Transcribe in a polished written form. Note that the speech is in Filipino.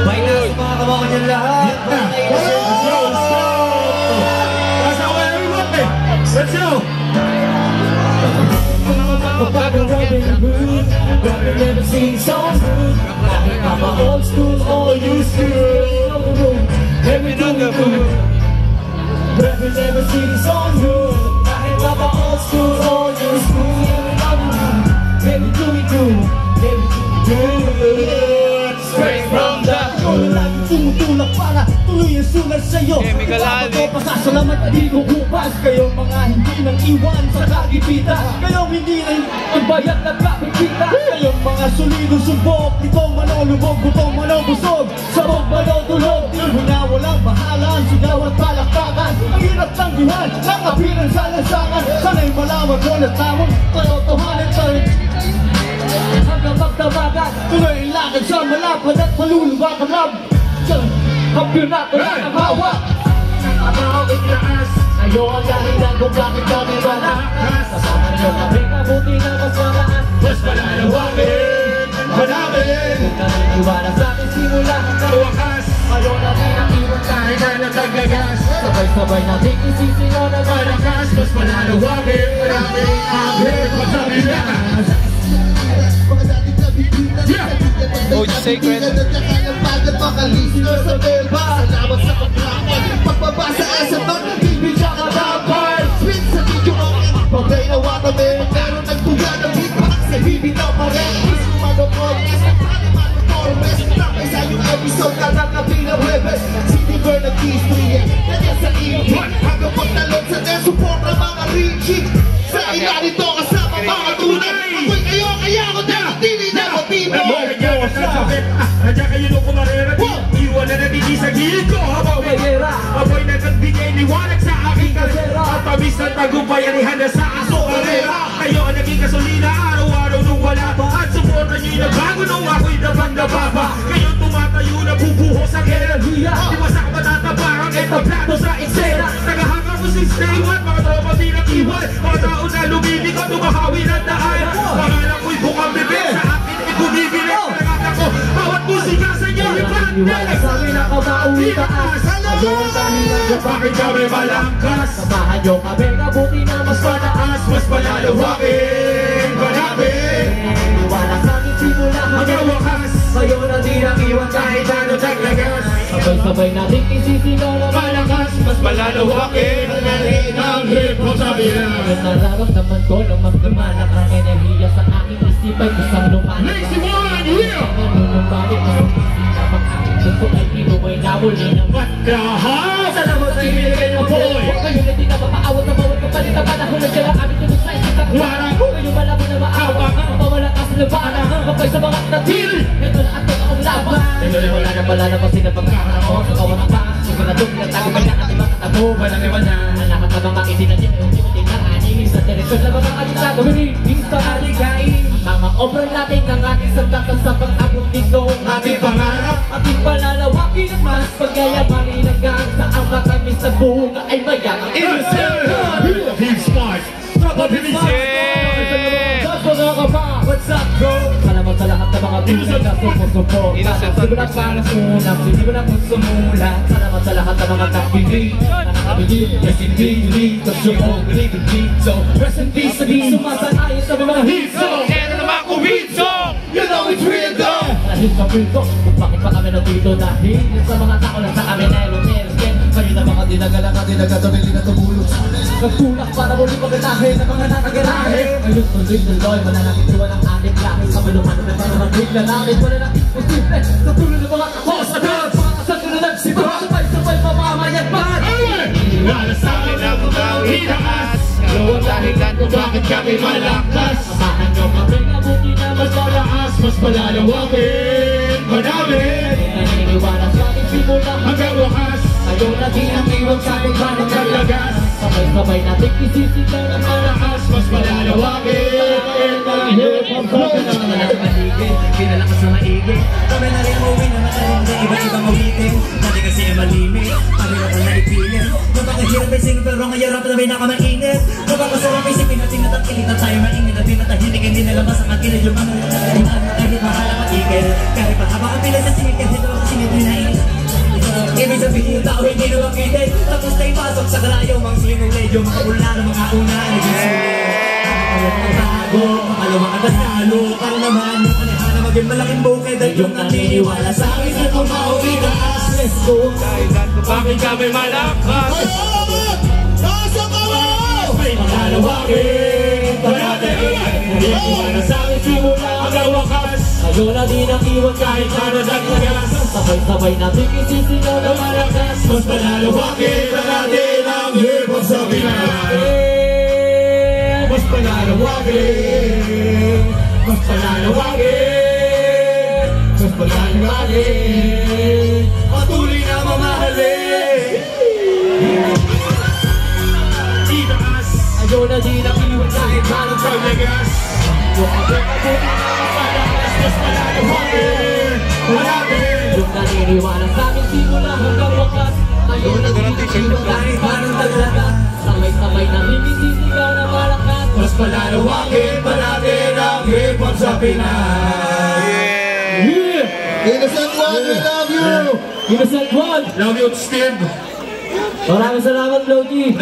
May nasa mga kabawa niya lahat. Let's go! That's how everyone is. Let's go! I've never seen so good. I'm an old school, all you school. Everything we do. I've never seen so good. I'm an old school, all you school. Everything we do. Straight from the school. Tumutulak para tuloy ang sulat sa'yo. Ipapagawa pasasalamat at di ko kupas. Kayong mga hindi nang iwan sa kagipitan. Kayong hindi nang magbayad at kapikita. Kayong mga solidong subok. Itong manolubog, butong manobusog. Sabog manodulog, di mo na walang bahalan. Sigaw at palakpakan. Ang hirap ng dihan, nakapirang sa lansangan. Sana'y malaman mo na tamang totohanan tayo. Hanggang magtabagan, tuloy ang lakad sa malapad at malulubak ang lab. Kampyonato na ang hawak. Nakatawag lakas. Kayo ang dahilan kung bakit kami malakas. Kasama nyo kami kabuti na mas malakas. Mas malalawagin, manapin. Kung naniniwala sa akin simula hanggang wakas. Kayo na rin ang iwan Kahit na natagagas. Sabay-sabay natin isisino na malakas. Mas malalawagin, manapin. Ang hirap sa Pilipinas. Coach Sacred. Salamat sa paglapan. Pagbabasa sa mga TV siya kadapay. Spin sa video ang pagay na watabi. Pero nagtuga ng hitbox sa bibitaw pa rin. Gusto mag-progress. Mag-progress. Tapay sa yung episode na nakapila Webes. City Girl nag-history nandiyan sa iyo. Hanggang pagtalon sa nesupport ng mga Richie. Sa ilalim to kasama mga tunay. Ako'y kayo kaya ako dahil tili na motibo. Nandiyan kayo nung kumarera. Iwan na nabigay sa gilid ko habang mayera. Ako'y nagkagbigay liwanag sa aking kalera. At tamis ng tagumpayarihan na sa aso karera. Kayo ang naging kasolina araw-araw nung wala. At suporta nyo'y nagbago nung ako'y daban-dababa. Ngayon tumatayo na bubuhos ang enerhiya. Di masak matatabarang etablado sa eksena. Nagahanga ko si Stay One, mga tropa di nang iwan. Mga tao na lumiligot, tumahawi ng daan. Pangalan ko'y bukang bebe, sa akin ay bumibili. Bawat musika sa inyo Iwala sa amin ang kabauwi taas. Kayo ang dahilan kung bakit kami malangkas. Samahan nyo kami kabuti na mas mataas. Mas malalawagin, manapin. Iwala sa amin simula hanggang wakas. Kayo na din ang iwan kahit ano taglagas. Sabay-sabay natin isisino na malakas. Mas malalawagin, manapin ang ritmo sa bilas. Nararamdaman ko na magdamanak ang enerhiya sa aking isipay. Isang lumanan. Lazy One, yeah! Nanunumbalik ang isip ang aking gusto ay pinuway na muli ng Magkahas! Salamat sa ibinigay ng boy. Huwag kayo na di na mapaawat na bawat kapalit ang panahon na sila aming tunog sa isip at warang. Huwag kayo malaman na maawak ang pamalakas na bana. Kapay sa mga natil, ito na ang totoong laban. Ito na wala na pala na pasin ang pagkakaroon sa kawan ng pang. Siguradong pinatago pa niya at ibang katago. Walang iwan na alakat na mga isinan niya. Ultimating na aning sa direksyon na mga alitago. Hindi sa aligain. Mga obra natin ang ating sandakan sa pag-abot dito. Ating pangarap, ating palalawakin at mas pagyayamanin hanggang saan ba kami sa bunga ay mayaman. Innocent! He's smart! What's up, bro? Salamat sa lahat ng mga pinag na sumusuporta. Simulat para muna, simulat kung sumulat. Salamat sa lahat ng mga nakikinig. Nakakabigil, yes indeed, you need to show all believe in me. So, rest in peace, sabihin sumasanayin sa mga hit song. Ano naman kung hit song? You know it's real though! Dahil sa real talk, kung bakit pa kami nandito dahil sa mga tao na sa amin meron. Kayo na mga dinagalaga, dinagatabili na tumulong sa amin. Nagtulak para muli pagkatahin ng mga nakagarahe. Ngayon tuloy-tuloy, mananakituan ang ating lahi. Kami lumano na para magbigla namin. Wala na imposible sa tuloy ng mga kaposagan. Mga kasal na nagsito, sabay-sabay mamamayagpan. Wala sa amin na butaw hinaas. Gawang dahilan kung bakit kami malakas. Samahan nyo kami mabuti na mas malakas. Mas malalawagin, manamin. Naniniwala sa ating simula hanggang wakas. Kayo na din ang iwan sa ating banang kalagas. Sabay-sabay natin isisita ng malakas. Mas malalawagin. Hip-hop maligid, pinalakas na maigid. Kami na rin umuwi na matalim na iba-ibang awitin. Dati kasi malimit, pamilya ka na ipilit. Nung bakahirap ay singin pero ngayon rapat na may nakamainit. bang masarap isipin natin na tangkilig na tayo maingin natin na tahimik hindi nalabas ang atin yung mga iman na kahit mahal ang matigil kahit mahaba ang pila sa singit kahit ito ang singit ninain ibig sabihin yung tao hindi na makitid tapos na ipasok sa kalayo mga silinong medyo mga ula ng mga una bago, makalawang at nasalo para naman yung kanihan na maging malaking bukid at yung naniniwala sa akin na tumauwi taas let's go Bakit kami malakas? Nasa kawaw! May malalawagin Panatay Hindi ko manasangit simula hanggang wakas Ngayon na di nakiwan kahit Para naglagas sabay-sabay natin isisigaw na malakas. Mas malalawagin na natin ang hip-hop sa Pinas Mas malalawagin Mas malalawagin Mas malalawagin Patuloy na mamahalin Itaas Ayaw na di nakiwan kahit parang Paglagas yung kapit-kapit na malakas. Mas malalawagin Malapit Yung naniniwala sa amin simula hanggang wakas. Ayaw na di nakiwan kahit parang taglaga. Sabay-sabay natin isisigaw na malakas. Mas malalawagin pa natin ang hip-hop sa Pinas Innocent One, we love you! Innocent One! Love you, Steve Maraming salamat, Loki!